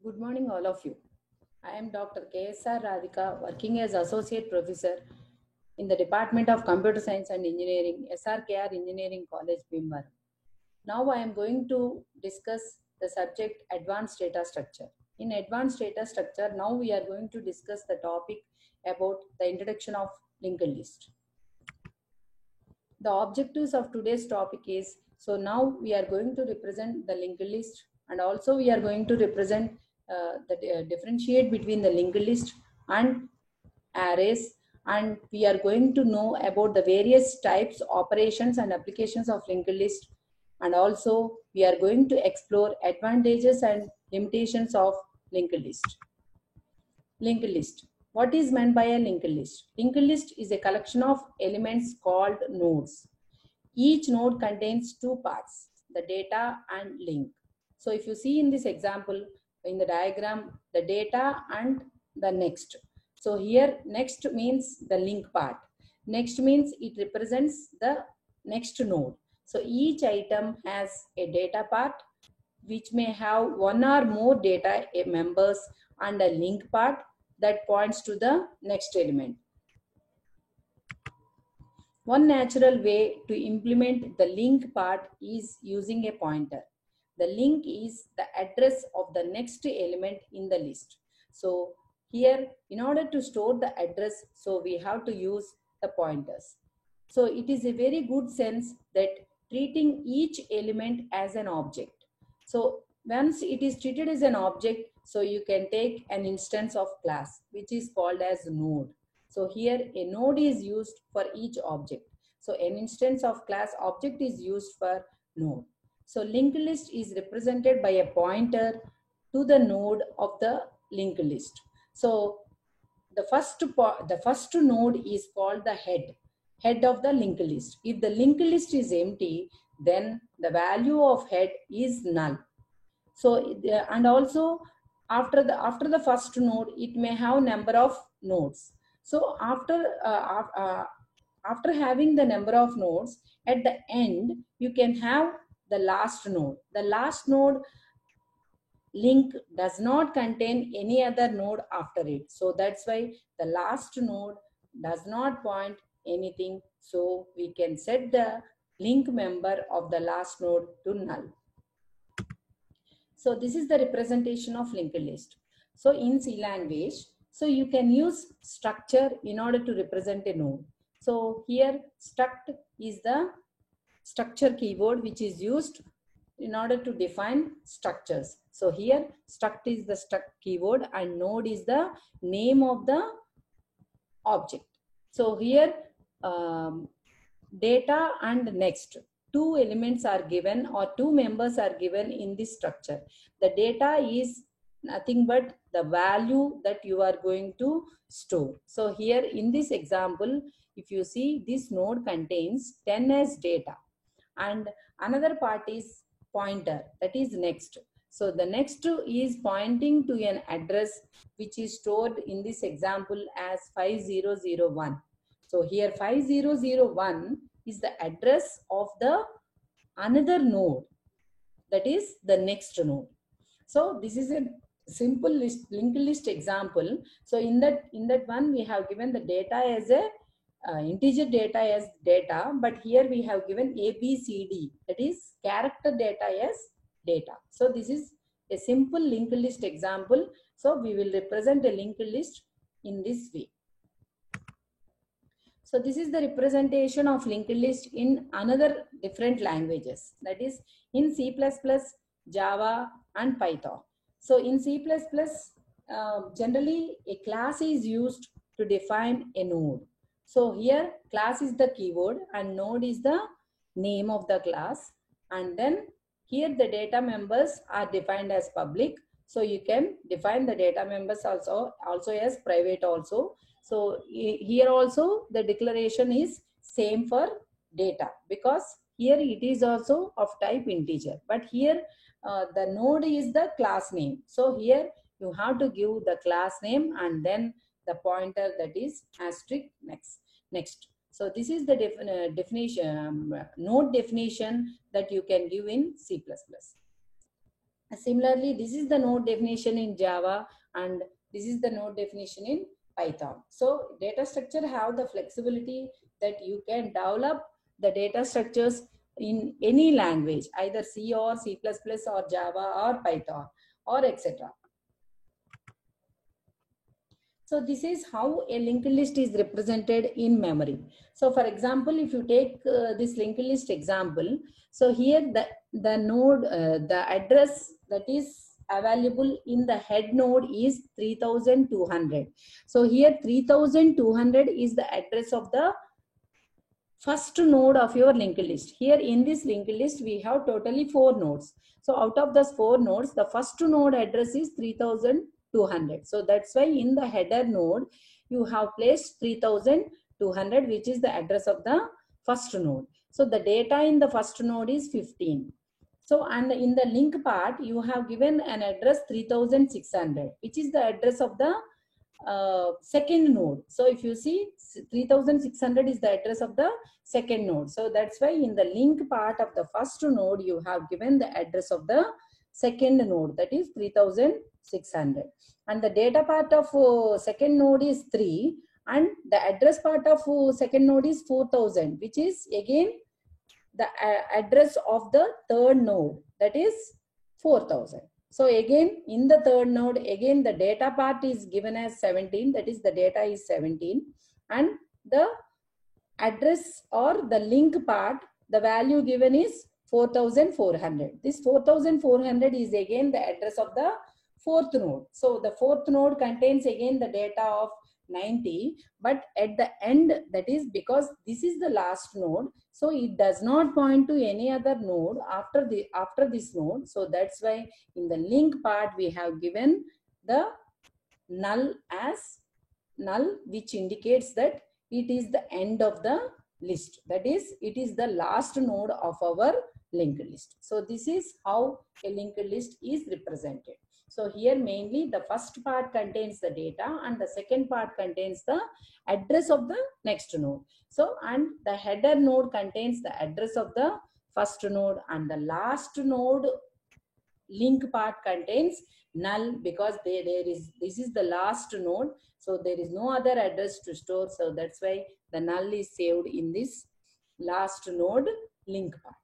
Good morning, all of you. I am Dr. KSR Radhika, working as Associate Professor in the Department of Computer Science and Engineering, SRKR Engineering College, Bhimbaram. Now I am going to discuss the subject Advanced Data Structure. In Advanced Data Structure, now we are going to discuss the topic about the introduction of linked list. The objectives of today's topic is, so now we are going to represent the linked list, and also we are going to represent differentiate between the linked list and arrays, and we are going to know about the various types, operations and applications of linked list, and also we are going to explore advantages and limitations of linked list. Linked list. What is meant by a linked list? Linked list is a collection of elements called nodes. Each node contains two parts, the data and link. So if you see in this example, in the diagram, the data and the next. So here next means the link part. Next means it represents the next node. So each item has a data part which may have one or more data members and a link part that points to the next element. One natural way to implement the link part is using a pointer. The link is the address of the next element in the list. So here, in order to store the address, so we have to use the pointers. So it is a very good sense that treating each element as an object. So once it is treated as an object, so you can take an instance of class, which is called as node. So here a node is used for each object. So an instance of class object is used for node. So linked list is represented by a pointer to the node of the linked list. So the first node is called the head of the linked list. If the linked list is empty, then the value of head is null. So and also after the first node, it may have number of nodes. So after having the number of nodes, at the end you can have the last node. The last node link does not contain any other node after it. So that's why the last node does not point anything. So we can set the link member of the last node to null. So this is the representation of linked list. So in C language, so you can use structure in order to represent a node. So here struct is the structure keyword which is used in order to define structures. So here struct is the struct keyword and node is the name of the object. So here data and next, two elements are given or two members are given in this structure. The data is nothing but the value that you are going to store. So here in this example, if you see, this node contains 10 as data and another part is pointer, that is next. So the next is pointing to an address which is stored in this example as 5001. So here 5001 is the address of the another node, that is the next node. So this is a simple linked list example. So in that one we have given the data as a integer data as data, but here we have given ABCD, that is character data as data. So this is a simple linked list example. So we will represent a linked list in this way. So this is the representation of linked list in another different languages, that is in C++, Java and Python. So in C++, generally a class is used to define a node. So here class is the keyword and node is the name of the class, and then here the data members are defined as public. So you can define the data members also as private also. So here also the declaration is same for data, because here it is also of type integer, but here the node is the class name. So here you have to give the class name and then the pointer, that is asterisk next. So this is the definition, node definition that you can give in C++. Similarly, this is the node definition in Java and this is the node definition in Python. So data structure have the flexibility that you can develop the data structures in any language, either C or C++ or Java or Python or etc. So this is how a linked list is represented in memory. So for example, if you take this linked list example, so here the node, the address that is available in the head node is 3200. So here 3200 is the address of the first node of your linked list. Here in this linked list, we have totally 4 nodes. So out of those 4 nodes, the first node address is 3200. So that's why in the header node, you have placed 3200, which is the address of the first node. So the data in the first node is 15. So, and in the link part, you have given an address 3600, which is the address of the second node. So if you see 3600 is the address of the second node. So that's why in the link part of the first node, you have given the address of the second node, that is 3600. And the data part of second node is 3 and the address part of second node is 4000, which is again the address of the third node, that is 4000. So again, in the third node, again the data part is given as 17, that is the data is 17, and the address or the link part, the value given is 4400. This 4400 is again the address of the fourth node. So the fourth node contains again the data of 90, but at the end, that is because this is the last node, so it does not point to any other node after this node. So that's why in the link part we have given the null as null, which indicates that it is the end of the list, that is it is the last node of our linked list. So this is how a linked list is represented. So here mainly the first part contains the data and the second part contains the address of the next node. So, and the header node contains the address of the first node and the last node link part contains null because this is the last node. So there is no other address to store. So that's why the null is saved in this last node link part.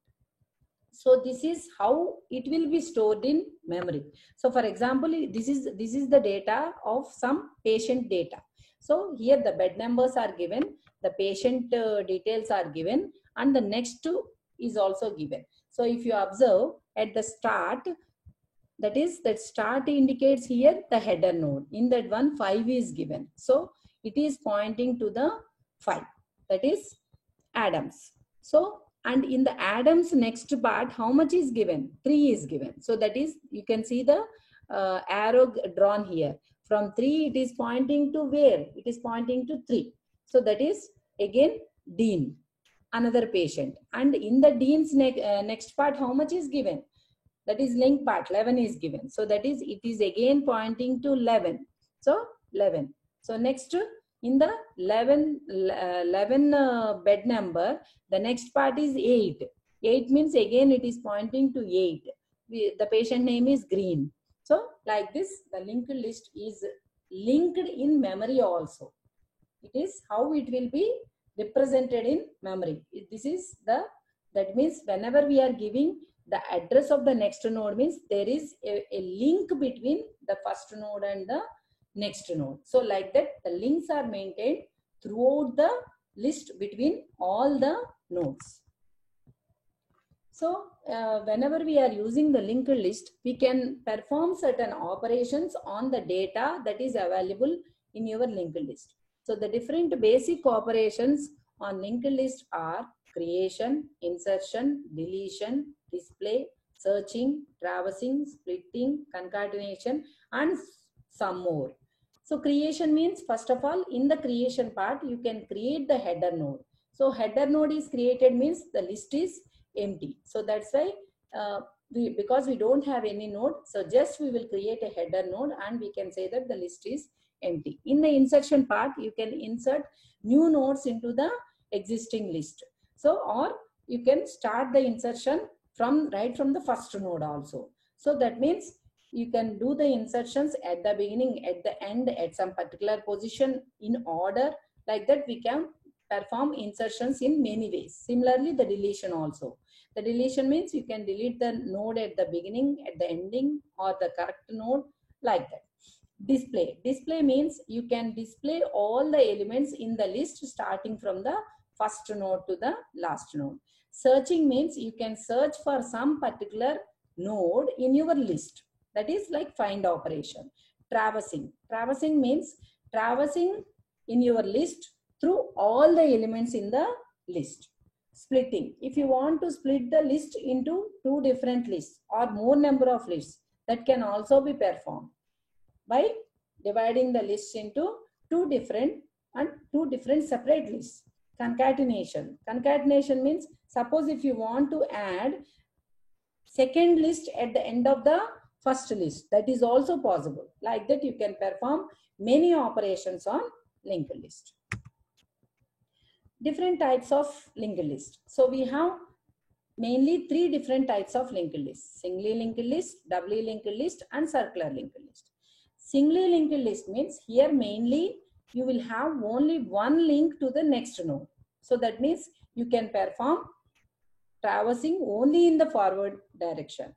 So this is how it will be stored in memory. So for example, this is the data of some patient data. So here the bed numbers are given, the patient details are given, and the next is also given. So if you observe at the start, that is that start indicates here the header node. In that one 5 is given. So it is pointing to the 5, that is Adams. So and in the Adams next part, how much is given? 3 is given. So that is, you can see the arrow drawn here. From 3, it is pointing to where? It is pointing to 3. So that is again Dean, another patient. And in the Dean's next part, how much is given? That is link part, 11 is given. So that is, it is again pointing to 11. So 11. So next, in the 11 bed number, the next part is 8. 8 means again it is pointing to 8. The patient name is Green. So like this, the linked list is linked in memory also. It is how it will be represented in memory. This is the, that means whenever we are giving the address of the next node, means there is a link between the first node and the next node. So like that, the links are maintained throughout the list between all the nodes. So whenever we are using the linked list, we can perform certain operations on the data that is available in your linked list. So the different basic operations on linked list are creation, insertion, deletion, display, searching, traversing, splitting, concatenation, and some more. So creation means, first of all, in the creation part, you can create the header node. So header node is created means the list is empty. So that's why because we don't have any node, so just we will create a header node and we can say that the list is empty. In the insertion part, you can insert new nodes into the existing list. So, or you can start the insertion from right from the first node also. So that means you can do the insertions at the beginning, at the end, at some particular position in order. Like that we can perform insertions in many ways. Similarly, the deletion also. The deletion means you can delete the node at the beginning, at the ending, or the correct node, like that. Display means you can display all the elements in the list starting from the first node to the last node. Searching means you can search for some particular node in your list. That is like find operation. Traversing means traversing in your list through all the elements in the list. Splitting, if you want to split the list into two different lists or more number of lists, that can also be performed by dividing the lists into two different separate lists. Concatenation means, suppose if you want to add second list at the end of the first list, that is also possible. Like that you can perform many operations on linked list. Different types of linked list. So we have mainly three different types of linked list: singly linked list, doubly linked list, and circular linked list. Singly linked list means here mainly you will have only one link to the next node. So that means you can perform traversing only in the forward direction.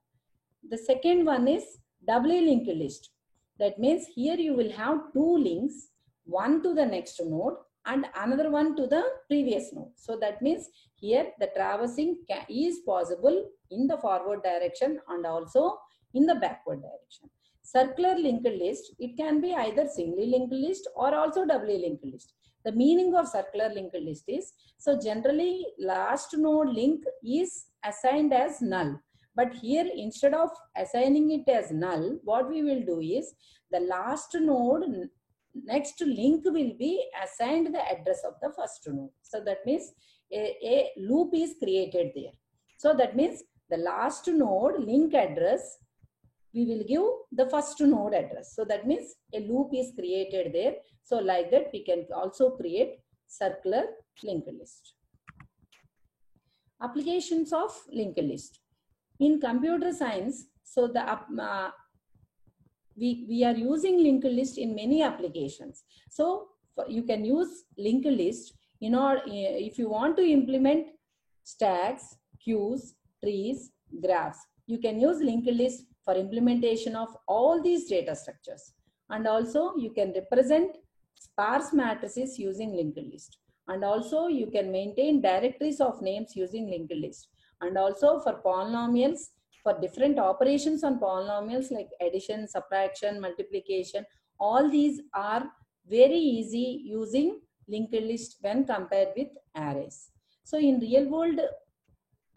The second one is doubly linked list. That means here you will have two links, one to the next node and another one to the previous node. So that means here the traversing is possible in the forward direction and also in the backward direction. Circular linked list, it can be either singly linked list or also doubly linked list. The meaning of circular linked list is, so generally last node link is assigned as null. But here instead of assigning it as null, what we will do is the last node next link will be assigned the address of the first node. So that means a loop is created there. So that means the last node link address, we will give the first node address. So that means a loop is created there. So like that we can also create circular linked list. Applications of linked list. In computer science, so the we are using linked list in many applications. So you can use linked list in order, if you want to implement stacks, queues, trees, graphs, you can use linked list for implementation of all these data structures. And also you can represent sparse matrices using linked list. And also you can maintain directories of names using linked list. And also for polynomials, for different operations on polynomials like addition, subtraction, multiplication, all these are very easy using linked list when compared with arrays. So in real world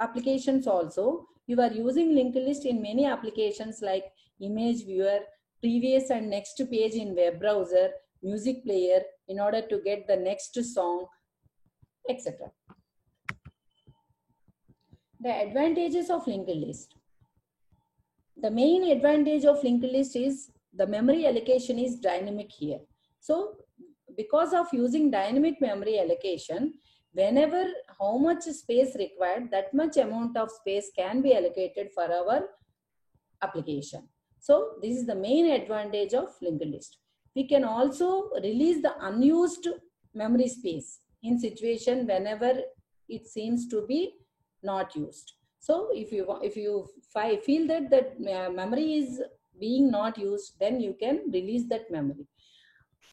applications also, you are using linked list in many applications like image viewer, previous and next page in web browser, music player in order to get the next song, etc. The advantages of linked list. The main advantage of linked list is the memory allocation is dynamic here. So because of using dynamic memory allocation, whenever how much space required, that much amount of space can be allocated for our application. So this is the main advantage of linked list. We can also release the unused memory space in situation whenever it seems to be not used. So if you feel that memory is being not used, then you can release that memory.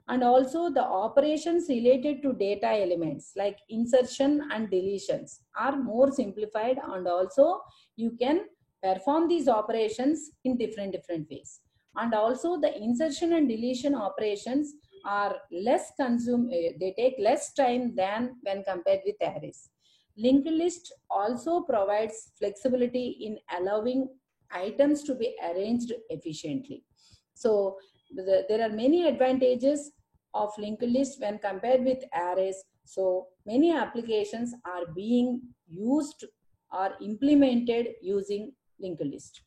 And also the operations related to data elements like insertion and deletions are more simplified, and also you can perform these operations in different ways. And also the insertion and deletion operations are less they take less time than when compared with arrays. Linked list also provides flexibility in allowing items to be arranged efficiently. So there are many advantages of linked list when compared with arrays. So many applications are being used or implemented using linked list.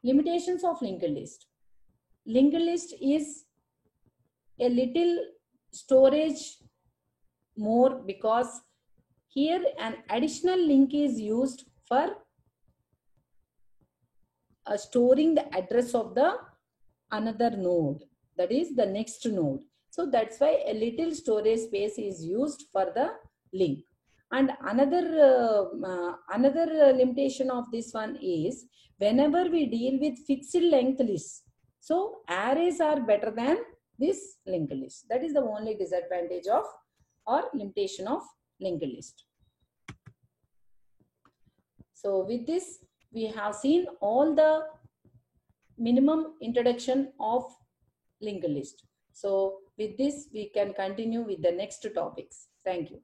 Limitations of linked list. Linked list is a little storage more because here an additional link is used for storing the address of the another node, that is the next node. So that's why a little storage space is used for the link. And another limitation of this one is whenever we deal with fixed length lists, so arrays are better than this linked list. That is the only disadvantage of or limitation of linked list. So with this, we have seen all the minimum introduction of linked list. So with this, we can continue with the next topics. Thank you.